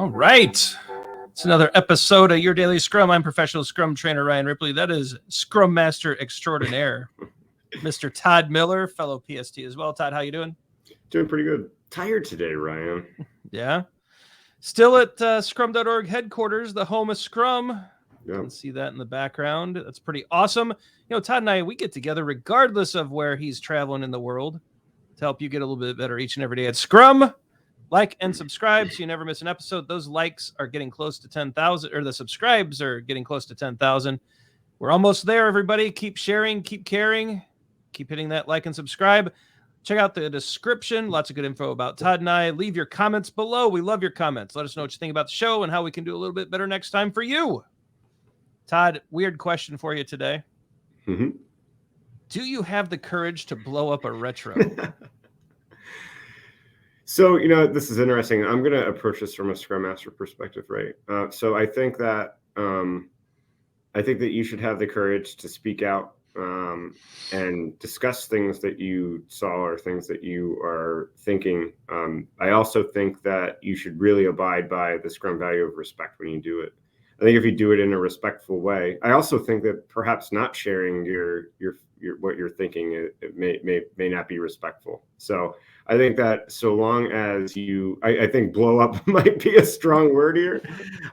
All right. It's another episode of Your Daily Scrum. I'm professional Scrum trainer Ryan Ripley. That is Scrum Master extraordinaire, Mr. Todd Miller, fellow PST as well. Todd, how you doing? Doing pretty good. Tired today, Ryan. Yeah. Still at scrum.org headquarters, the home of Scrum. You can see that in the background. That's pretty awesome. You know, Todd and I, we get together regardless of where he's traveling in the world to help you get a little bit better each and every day at Scrum. Like and subscribe so you never miss an episode. Those likes are getting close to 10,000, or the subscribes are getting close to 10,000. We're almost there, everybody. Keep sharing, keep caring, keep hitting that like and subscribe. Check out the description. Lots of good info about Todd and I. Leave your comments below. We love your comments. Let us know what you think about the show and how we can do a little bit better next time for you. Todd, weird question for you today. Mm-hmm. Do you have the courage to blow up a retro? So, you know, this is interesting. I'm going to approach this from a Scrum Master perspective, right? So I think that you should have the courage to speak out and discuss things that you saw or things that you are thinking. I also think that you should really abide by the Scrum value of respect when you do it. I think if you do it in a respectful way, I also think that perhaps not sharing your what you're thinking, it may not be respectful. So I think that so long as I think blow up might be a strong word here.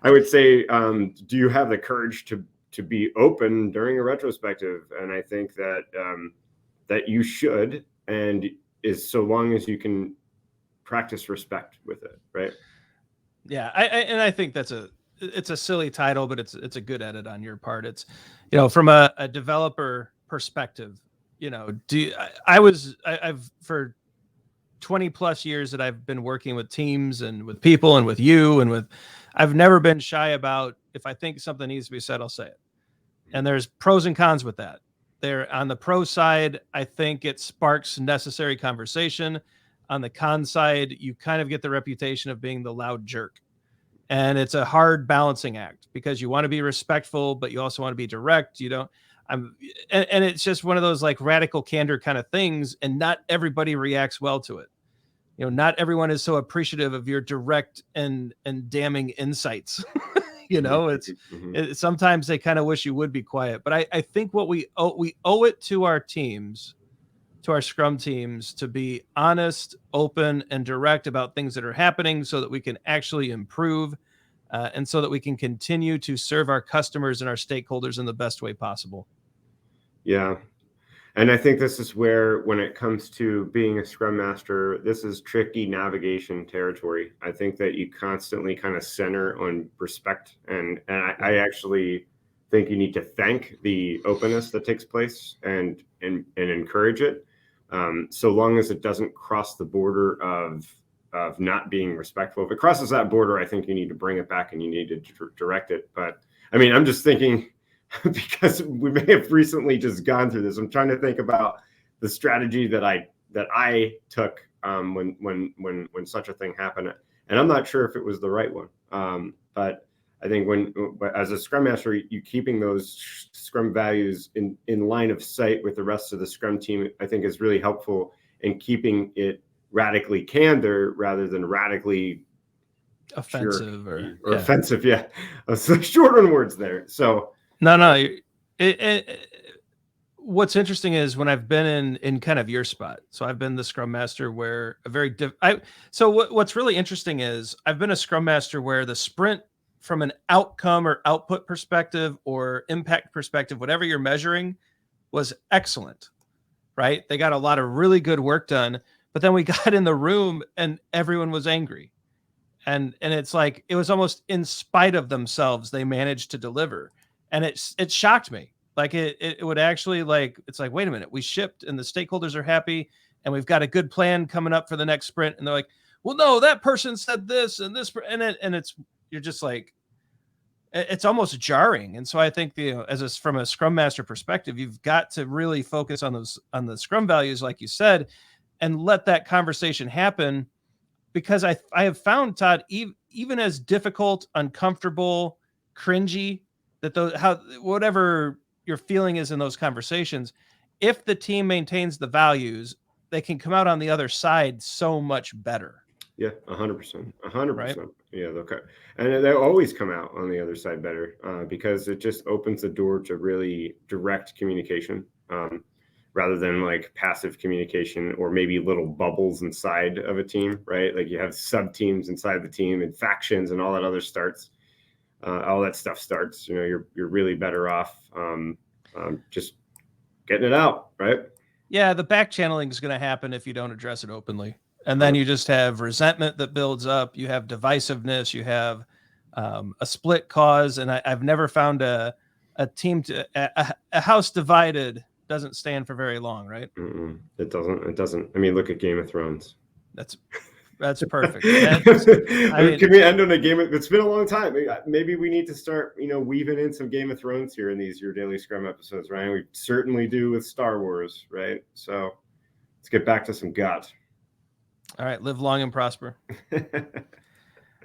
I would say, do you have the courage to be open during a retrospective? And I think that that you should, and is so long as you can practice respect with it, right? Yeah, I think it's a silly title, but it's a good edit on your part. It's, you know, from a developer perspective, you know, I've for 20 plus years that I've been working with teams and with people and with you and I've never been shy about, if I think something needs to be said, I'll say it. And there's pros and cons with that. There on the pro side, I think it sparks necessary conversation. On the con side, you kind of get the reputation of being the loud jerk. And it's a hard balancing act because you want to be respectful, but you also want to be direct. And it's just one of those like radical candor kind of things. And not everybody reacts well to it. You know, not everyone is so appreciative of your direct and damning insights. You know, it's sometimes they kind of wish you would be quiet. But I think what we owe it to our teams, to our Scrum teams, to be honest, open, and direct about things that are happening so that we can actually improve and so that we can continue to serve our customers and our stakeholders in the best way possible. Yeah. And I think this is where, when it comes to being a Scrum Master, this is tricky navigation territory. I think that you constantly kind of center on respect. And I actually think you need to thank the openness that takes place and encourage it. So long as it doesn't cross the border of not being respectful. If it crosses that border, I think you need to bring it back and you need to direct it. But I mean, I'm just thinking, because we may have recently just gone through this, I'm trying to think about the strategy that I took when such a thing happened, and I'm not sure if it was the right one. But I think as a Scrum Master, you keeping those Scrum values in line of sight with the rest of the Scrum team, I think is really helpful in keeping it radically candor rather than radically offensive or offensive. Yeah, so short on words there. So. No. What's interesting is when I've been in kind of your spot. So I've been the Scrum Master where what's really interesting is I've been a Scrum Master where the sprint, from an outcome or output perspective or impact perspective, whatever you're measuring, was excellent, right? They got a lot of really good work done, but then we got in the room and everyone was angry. And it's like, it was almost in spite of themselves, they managed to deliver. And it shocked me. Like it would actually, like, it's like, wait a minute, we shipped and the stakeholders are happy and we've got a good plan coming up for the next sprint. And they're like, well, no, that person said this and this, you're just like, it's almost jarring. And so I think from a Scrum Master perspective, you've got to really focus on the Scrum values, like you said, and let that conversation happen. Because I have found, Todd, even as difficult, uncomfortable, cringy, whatever your feeling is in those conversations, if the team maintains the values, they can come out on the other side so much better. Yeah, 100%, right? 100%. Yeah, and they'll always come out on the other side better because it just opens the door to really direct communication rather than like passive communication or maybe little bubbles inside of a team, right? Like you have sub teams inside the team and factions and all that other starts. All that stuff starts. You know, you're really better off just getting it out, right? Yeah, the back channeling is going to happen if you don't address it openly. And then you just have resentment that builds up. You have divisiveness. You have a split cause. And I've never found a team a house divided doesn't stand for very long, right? It doesn't. I mean, look at Game of Thrones. That's perfect. Can we end on a game? It's been a long time. Maybe we need to start, weaving in some Game of Thrones here in these Your Daily Scrum episodes, right? We certainly do with Star Wars, right? So let's get back to some gut. All right. Live long and prosper.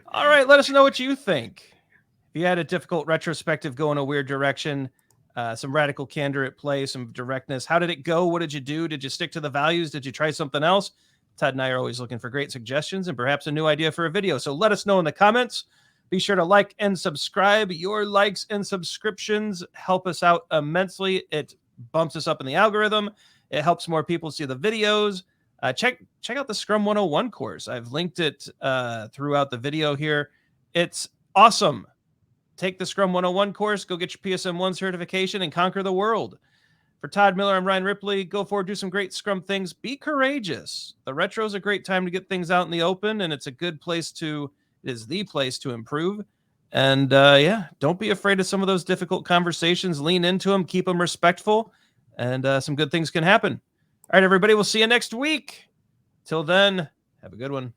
All right. Let us know what you think. If you had a difficult retrospective go in a weird direction, some radical candor at play, some directness. How did it go? What did you do? Did you stick to the values? Did you try something else? Todd and I are always looking for great suggestions and perhaps a new idea for a video. So let us know in the comments. Be sure to like and subscribe. Your likes and subscriptions help us out immensely. It bumps us up in the algorithm. It helps more people see the videos. Check out the Scrum 101 course. I've linked it throughout the video here. It's awesome. Take the Scrum 101 course. Go get your PSM 1 certification and conquer the world. For Todd Miller, I'm Ryan Ripley. Go forward, do some great Scrum things. Be courageous. The retro is a great time to get things out in the open, and it's a good place it is the place to improve. And don't be afraid of some of those difficult conversations. Lean into them, keep them respectful, and some good things can happen. All right, everybody, we'll see you next week. Till then, have a good one.